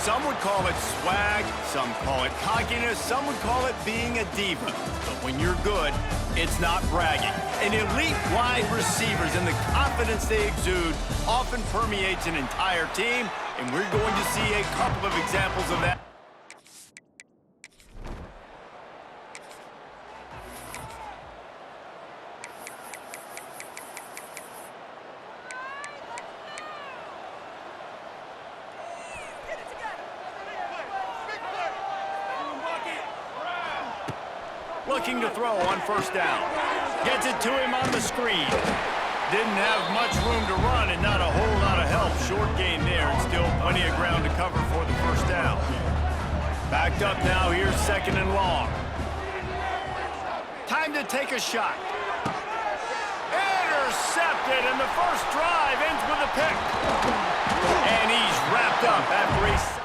Some would call it swag, some call it cockiness, some would call it being a diva. But when you're good, it's not bragging. And elite wide receivers and the confidence they exude often permeates an entire team, and we're going to see a couple of examples of that. Looking to throw on first down. Gets it to him on the screen. Didn't have much room to run and not a whole lot of help. Short gain there and still plenty of ground to cover for the first down. Backed up now, here's second and long. Time to take a shot. Intercepted, and the first drive ends with a pick. And he's wrapped up after a...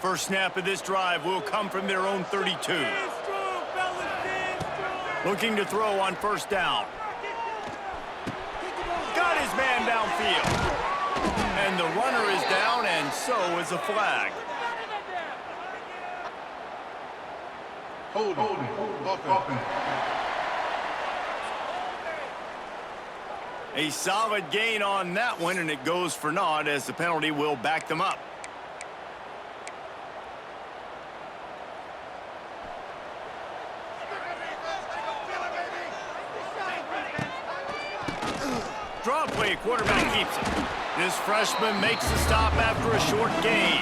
First snap of this drive will come from their own 32. Looking to throw on first down. Got his man downfield. And the runner is down, and so is a flag. Holding. A solid gain on that one, and it goes for naught as the penalty will back them up. Draw play, quarterback keeps it. This freshman makes the stop after a short gain.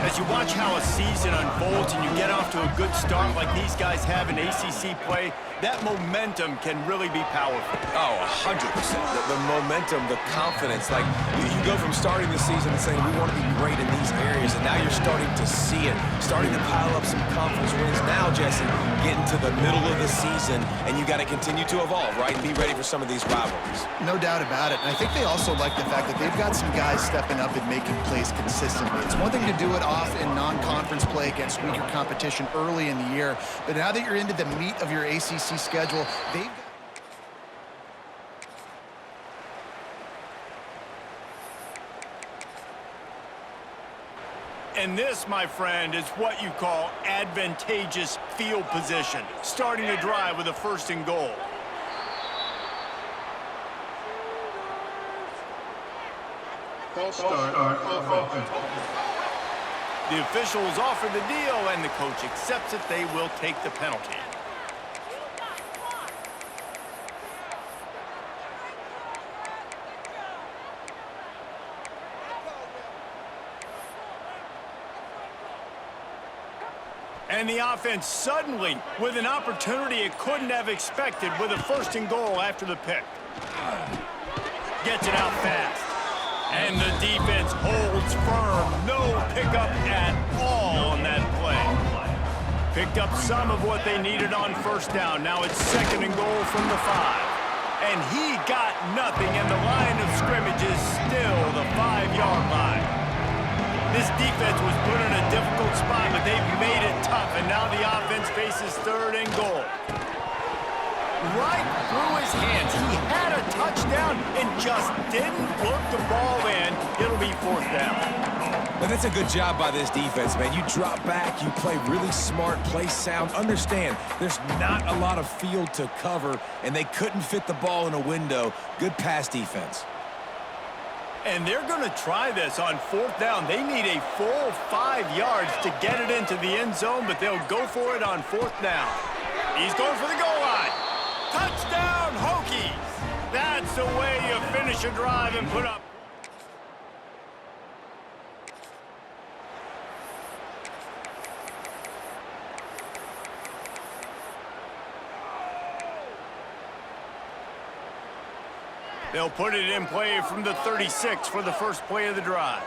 As you watch how a season unfolds and you get on off to a good start like these guys have in ACC play, that momentum can really be powerful. Oh, 100%. The momentum, the confidence. Like, you go from starting the season and saying, we want to be great in these areas, and now you're starting to see it, starting to pile up some conference wins. Now, Jesse, getting to the middle of the season, and you got to continue to evolve, right, and be ready for some of these rivalries. No doubt about it. And I think they also like the fact that they've got some guys stepping up and making plays consistently. It's one thing to do it off in non-conference play against weaker competition early in the year, but now that you're into the meat of your ACC schedule, they've got... And this, my friend, is what you call advantageous field position. Starting the drive with a 1st and goal. False start on offense. The officials offer the deal, and the coach accepts it. They will take the penalty. And the offense suddenly with an opportunity it couldn't have expected with a 1st and goal after the pick. Gets it out fast. And the defense holds firm. No pickup at all on that play. Picked up some of what they needed on 1st down. Now it's 2nd and goal from the 5. And he got nothing, and the line of scrimmage is still the 5-yard line. This defense was put in a difficult spot, but they've made it tough, and now the offense faces 3rd and goal. Right through his hands. He had a touchdown and just didn't look the ball in. It'll be 4th down. And that's a good job by this defense, man. You drop back, you play really smart, play sound. Understand, there's not a lot of field to cover, and they couldn't fit the ball in a window. Good pass defense. And they're going to try this on 4th down. They need a full 5 yards to get it into the end zone, but they'll go for it on 4th down. He's going for the goal line. Touchdown, Hokies! That's the way you finish a drive and put up. They'll put it in play from the 36 for the first play of the drive.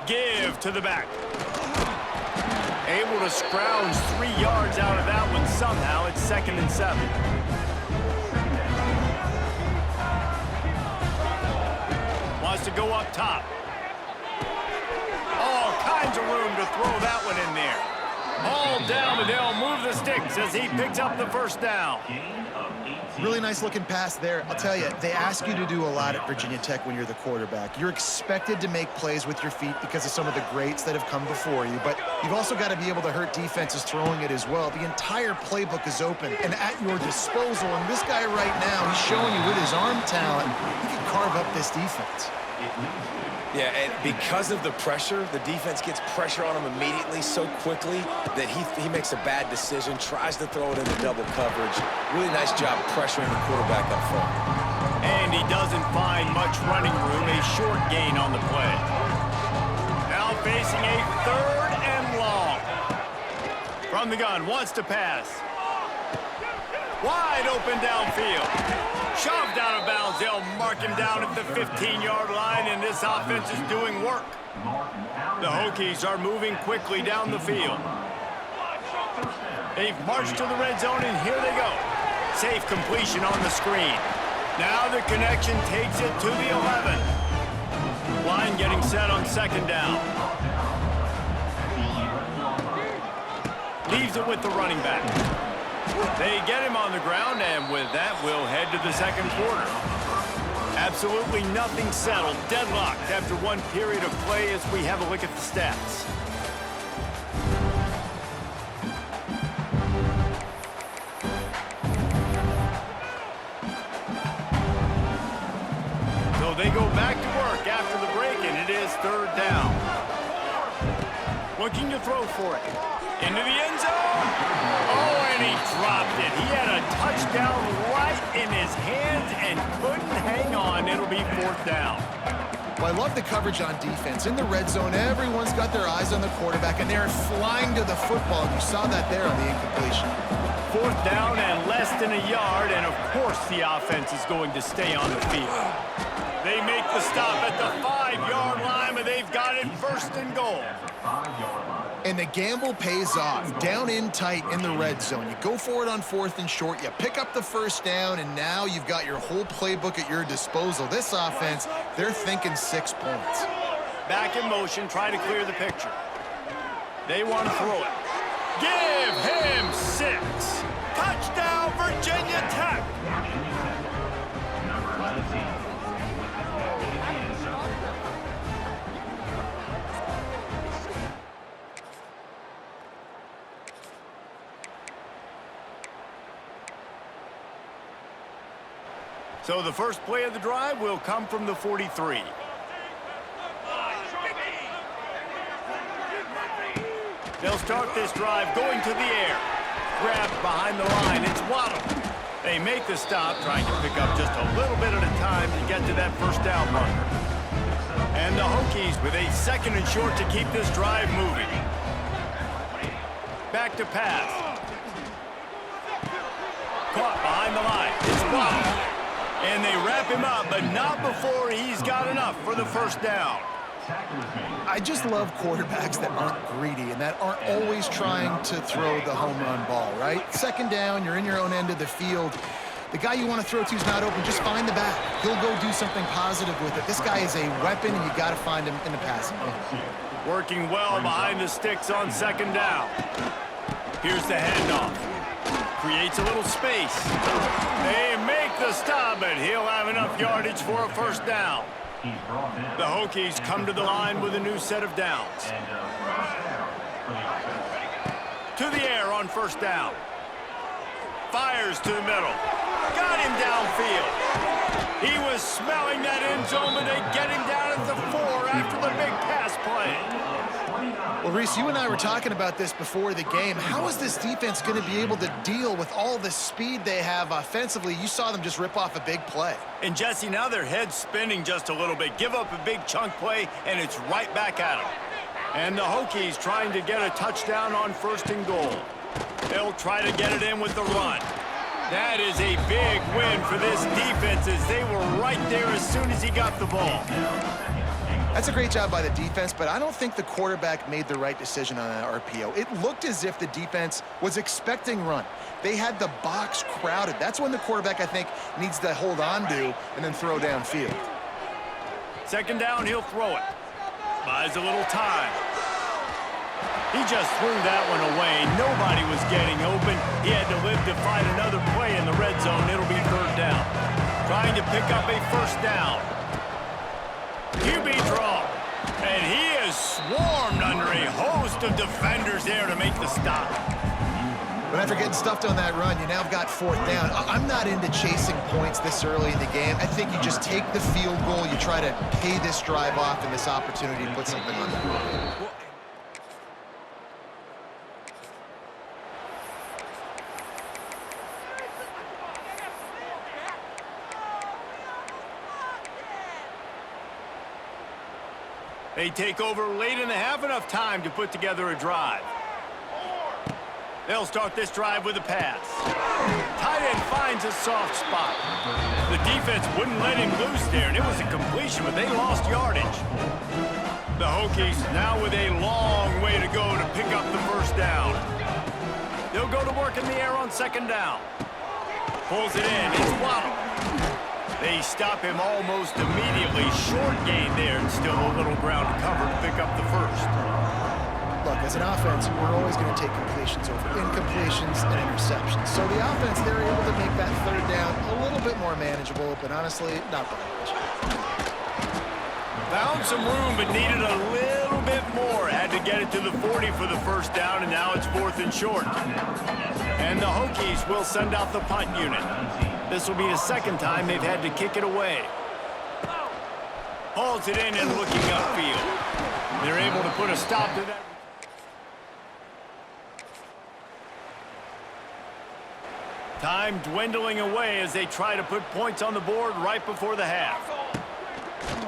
Give to the back. Able to scrounge 3 yards out of that one somehow. It's 2nd and 7. Wants to go up top. All kinds of room to throw that one in there. All down, but they'll move the sticks as he picks up the 1st down. Really nice looking pass there. I'll tell you, they ask you to do a lot at Virginia Tech when you're the quarterback. You're expected to make plays with your feet because of some of the greats that have come before you, but you've also got to be able to hurt defenses throwing it as well. The entire playbook is open and at your disposal, and this guy right now, he's showing you with his arm talent, he can carve up this defense. Yeah, and because of the pressure, the defense gets pressure on him immediately so quickly that he makes a bad decision, tries to throw it into double coverage. Really nice job pressuring the quarterback up front. And he doesn't find much running room, a short gain on the play. Now facing a 3rd and long. From the gun, wants to pass. Wide open downfield. Shoved out of bounds. They'll mark him down at the 15-yard line, and this offense is doing work. The Hokies are moving quickly down the field. They've marched to the red zone, and here they go. Safe completion on the screen. Now the connection takes it to the 11. Line getting set on 2nd down. Leaves it with the running back. They get him on the ground, and with that, we'll head to the 2nd quarter. Absolutely nothing settled, deadlocked after one period of play as we have a look at the stats. So they go back to work after the break, and it is 3rd down. Looking to throw for it. Into the end zone. Oh, and he dropped it. He had a touchdown right in his hands and couldn't hang on. It'll be 4th down. Well, I love the coverage on defense. In the red zone, everyone's got their eyes on the quarterback, and they're flying to the football. And you saw that there on the incompletion. 4th down and less than a yard, and of course the offense is going to stay on the field. They make the stop at the 5-yard line, but they've got it 1st and goal. And the gamble pays off. Down in tight in the red zone. You go for it on 4th and short. You pick up the 1st down, and now you've got your whole playbook at your disposal. This offense, they're thinking 6 points. Back in motion, try to clear the picture. They want to throw it. Give him 6. Touchdown, Virginia Tech. So the first play of the drive will come from the 43. They'll start this drive going to the air. Grabbed behind the line. It's Waddle. They make the stop, trying to pick up just a little bit at a time to get to that 1st down marker. And the Hokies with a 2nd and short to keep this drive moving. Back to pass. Caught behind the line. It's Waddle. And they wrap him up, but not before he's got enough for the 1st down. I just love quarterbacks that aren't greedy and that aren't always trying to throw the home run ball, right? 2nd down, you're in your own end of the field. The guy you want to throw to is not open. Just find the back. He'll go do something positive with it. This guy is a weapon, and you got to find him in the passing game. Working well behind the sticks on 2nd down. Here's the handoff. Creates a little space. They make the stop, but he'll have enough yardage for a 1st down. The Hokies come to the line with a new set of downs. To the air on 1st down. Fires to the middle. Got him downfield. He was smelling that end zone, but they get him down at the 4 after the big pass play. Well, Reese, you and I were talking about this before the game. How is this defense going to be able to deal with all the speed they have offensively? You saw them just rip off a big play. And, Jesse, now their head's spinning just a little bit. Give up a big chunk play, and it's right back at them. And the Hokies trying to get a touchdown on 1st and goal. They'll try to get it in with the run. That is a big win for this defense as they were right there as soon as he got the ball. That's a great job by the defense, but I don't think the quarterback made the right decision on that RPO. It looked as if the defense was expecting run. They had the box crowded. That's when the quarterback, I think, needs to hold on to and then throw downfield. 2nd down, he'll throw it. Buys a little time. He just threw that one away. Nobody was getting open. He had to live to find another play in the red zone. It'll be 3rd down. Trying to pick up a 1st down. QB draw. And he is swarmed under a host of defenders there to make the stop. But after getting stuffed on that run, you now have got 4th down. I'm not into chasing points this early in the game. I think you just take the field goal. You try to pay this drive off and this opportunity to put something on the board. They take over late in the half, enough time to put together a drive. They'll start this drive with a pass. Tight end finds a soft spot. The defense wouldn't let him loose there, and it was a completion, but they lost yardage. The Hokies now with a long way to go to pick up the 1st down. They'll go to work in the air on 2nd down. Pulls it in. It's Waddle. They stop him almost immediately. Short gain there, and still a little ground to cover to pick up the 1st. Look, as an offense, we're always going to take completions over incompletions and interceptions. So the offense, they're able to make that 3rd down a little bit more manageable, but honestly, not by much. Found some room, but needed a little bit more. Had to get it to the 40 for the 1st down, and now it's 4th and short. And the Hokies will send out the punt unit. This will be the 2nd time they've had to kick it away. Hauls it in and looking upfield. They're able to put a stop to that. Time dwindling away as they try to put points on the board right before the half.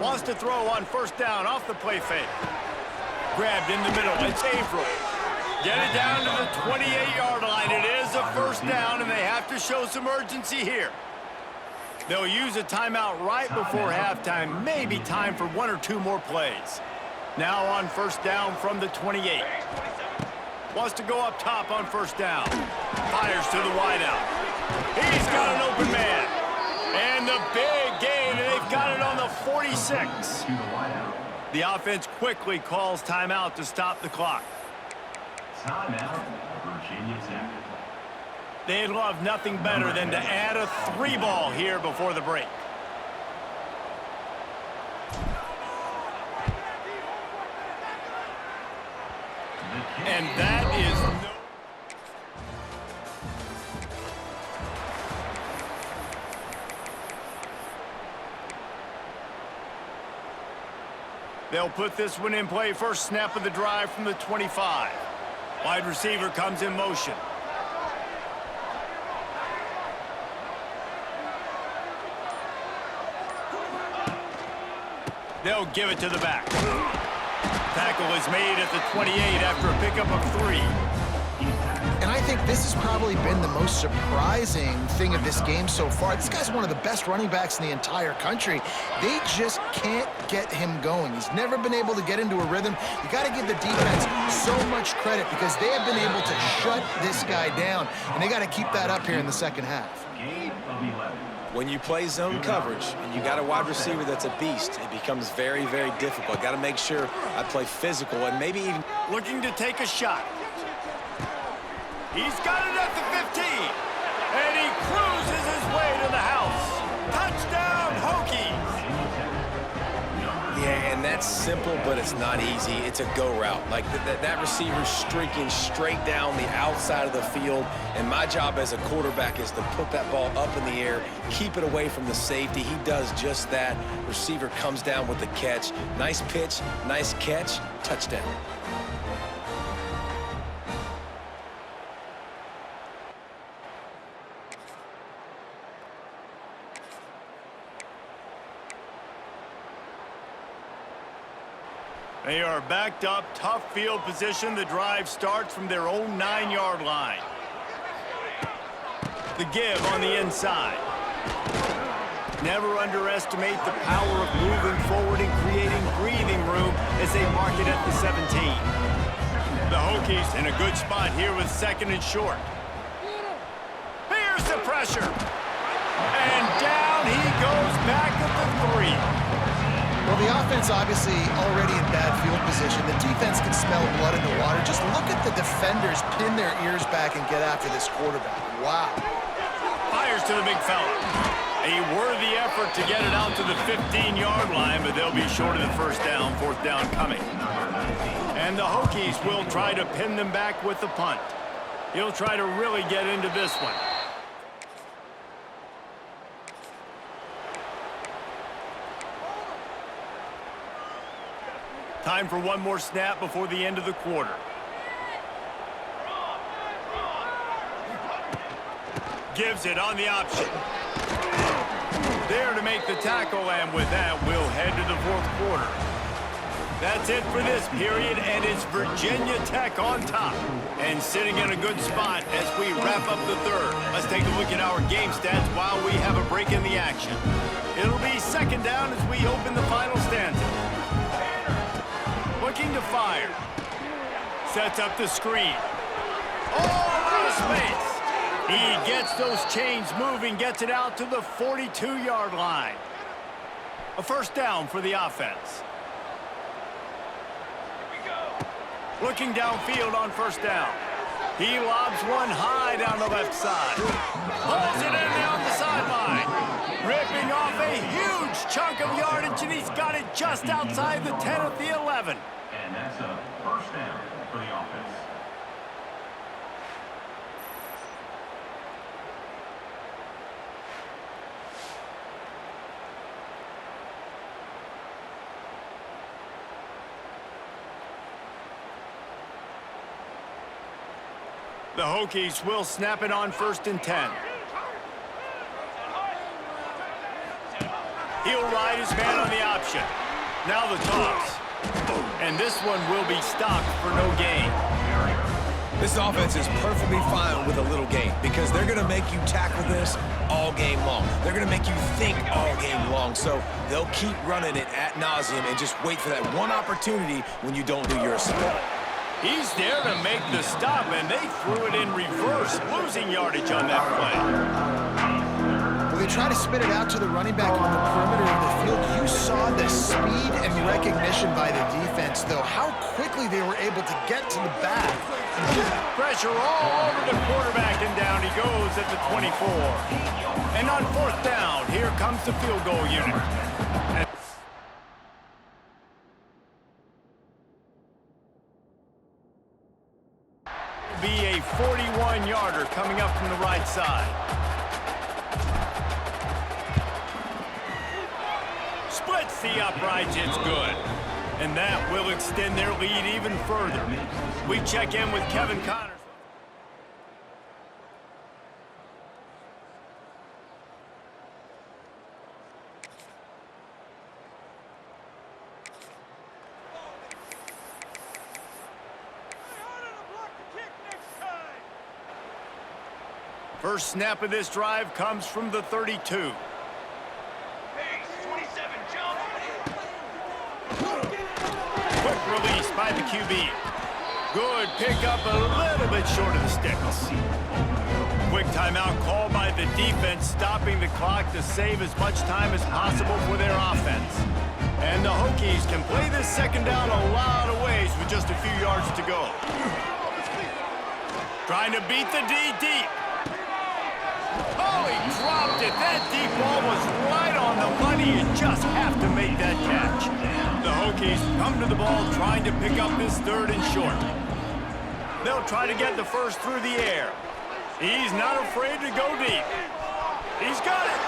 Wants to throw on first down off the play fake. Grabbed in the middle. It's Averill. Get it down to the 28-yard line. It is a first down, and they have to show some urgency here. They'll use a timeout right before halftime. Maybe time for 1 or 2 more plays. Now on first down from the 28. Wants to go up top on first down. Fires to the wideout. He's got an open man. And the big gain, and they've got it on the 46. The offense quickly calls timeout to stop the clock. Timeout, Virginia Tech. They'd love nothing better than to add a 3-ball here before the break. And that is no... They'll put this one in play. First snap of the drive from the 25. Wide receiver comes in motion. They'll give it to the back. Tackle is made at the 28 after a pickup of 3. And I think this has probably been the most surprising thing of this game so far. This guy's one of the best running backs in the entire country. They just can't get him going. He's never been able to get into a rhythm. You got to give the defense so much credit because they have been able to shut this guy down, and they got to keep that up here in the second half. Gain of 11. When you play zone coverage and you got a wide receiver that's a beast, it becomes very, very difficult. Got to make sure I play physical and maybe even... Looking to take a shot. He's got it at the 15. And he cruises his way to the house. Touchdown, Hokies. Yeah, and that's simple, but it's not easy. It's a go route. Like that receiver's streaking straight down the outside of the field, and my job as a quarterback is to put that ball up in the air, keep it away from the safety. He does just that. Receiver comes down with the catch. Nice pitch, nice catch, touchdown. They are backed up, tough field position. The drive starts from their own 9-yard line. The give on the inside. Never underestimate the power of moving forward and creating breathing room as they mark it at the 17. The Hokies in a good spot here with second and short. Here's the pressure. And down he goes back at the 3. Well, the offense obviously already in bad field position. The defense can smell blood in the water. Just look at the defenders pin their ears back and get after this quarterback. Wow. Fires to the big fella. A worthy effort to get it out to the 15-yard line, but they'll be short of the first down, fourth down coming. And the Hokies will try to pin them back with the punt. He'll try to really get into this one. Time for one more snap before the end of the quarter. Gives it on the option. There to make the tackle, and with that, we'll head to the fourth quarter. That's it for this period, and it's Virginia Tech on top and sitting in a good spot as we wrap up the third. Let's take a look at our game stats while we have a break in the action. It'll be second down as we open the final stanza. Looking to fire. Sets up the screen. All out of space. He gets those chains moving, gets it out to the 42-yard line. A first down for the offense. Looking downfield on first down. He lobs one high down the left side. Pulls it in down the sideline. Ripping off a huge chunk of yardage, and he's got it just outside the 10 at the 11. And that's a first down for the offense. The Hokies will snap it on first and 10. He'll ride his man on the option. Now the toss. And this one will be stopped for no gain. This offense is perfectly fine with a little game because they're going to make you tackle this all game long. They're going to make you think all game long. So they'll keep running it ad nauseum and just wait for that one opportunity when you don't do your assignment. He's there to make the stop, and they threw it in reverse, losing yardage on that play. Well, they try to spit it out to the running back on the perimeter of the field. You saw the speed and recognition by the defense, though. How quickly they were able to get to the back. Pressure all over the quarterback, and down he goes at the 24. And on fourth down, here comes the field goal unit. Be a 41-yarder coming up from the right side. Splits the uprights, it's good. And that will extend their lead even further. We check in with Kevin Connors. First snap of this drive comes from the 32. Quick release by the QB. Good pickup, a little bit short of the sticks. Quick timeout called by the defense, stopping the clock to save as much time as possible for their offense. And the Hokies can play this second down a lot of ways with just a few yards to go. Trying to beat the D deep. Oh, he dropped it. That deep ball was right on the money. You just have to make that catch. The Hokies come to the ball trying to pick up this third and short. They'll try to get the first through the air. He's not afraid to go deep. He's got it.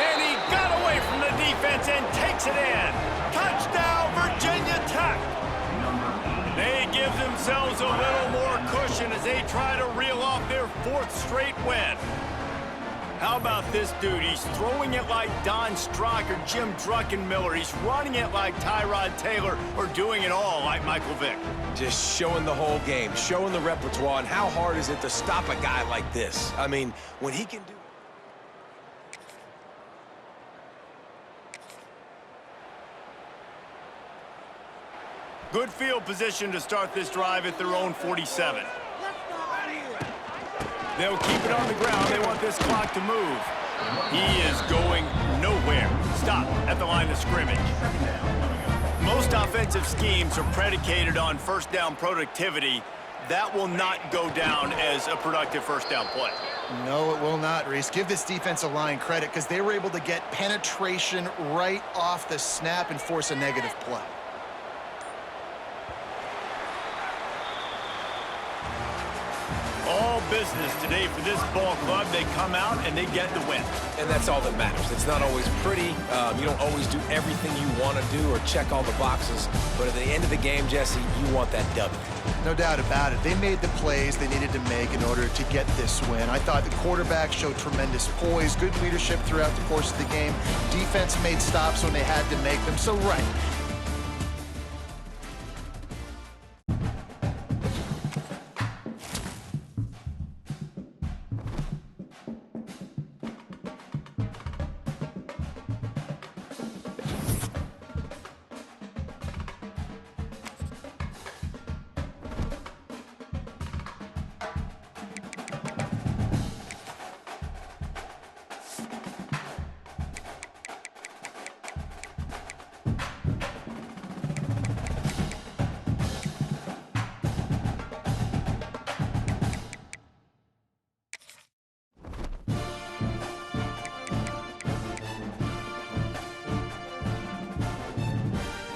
And he got away from the defense and takes it in. Touchdown, Virginia Tech. They give themselves a little more cushion as they try to reel off their fourth straight win. How about this dude? He's throwing it like Don Strock or Jim Druckenmiller. He's running it like Tyrod Taylor, or doing it all like Michael Vick. Just showing the whole game, showing the repertoire, and how hard is it to stop a guy like this? I mean, when he can do... Good field position to start this drive at their own 47. They'll keep it on the ground. They want this clock to move. He is going nowhere. Stop at the line of scrimmage. Most offensive schemes are predicated on first down productivity. That will not go down as a productive first down play. No, it will not, Reese. Give this defensive line credit because they were able to get penetration right off the snap and force a negative play. All business today for this ball club. They come out and they get the win. And that's all that matters. It's not always pretty. You don't always do everything you want to do or check all the boxes. But at the end of the game, Jesse, you want that W. No doubt about it. They made the plays they needed to make in order to get this win. I thought the quarterback showed tremendous poise, good leadership throughout the course of the game. Defense made stops when they had to make them. So, right,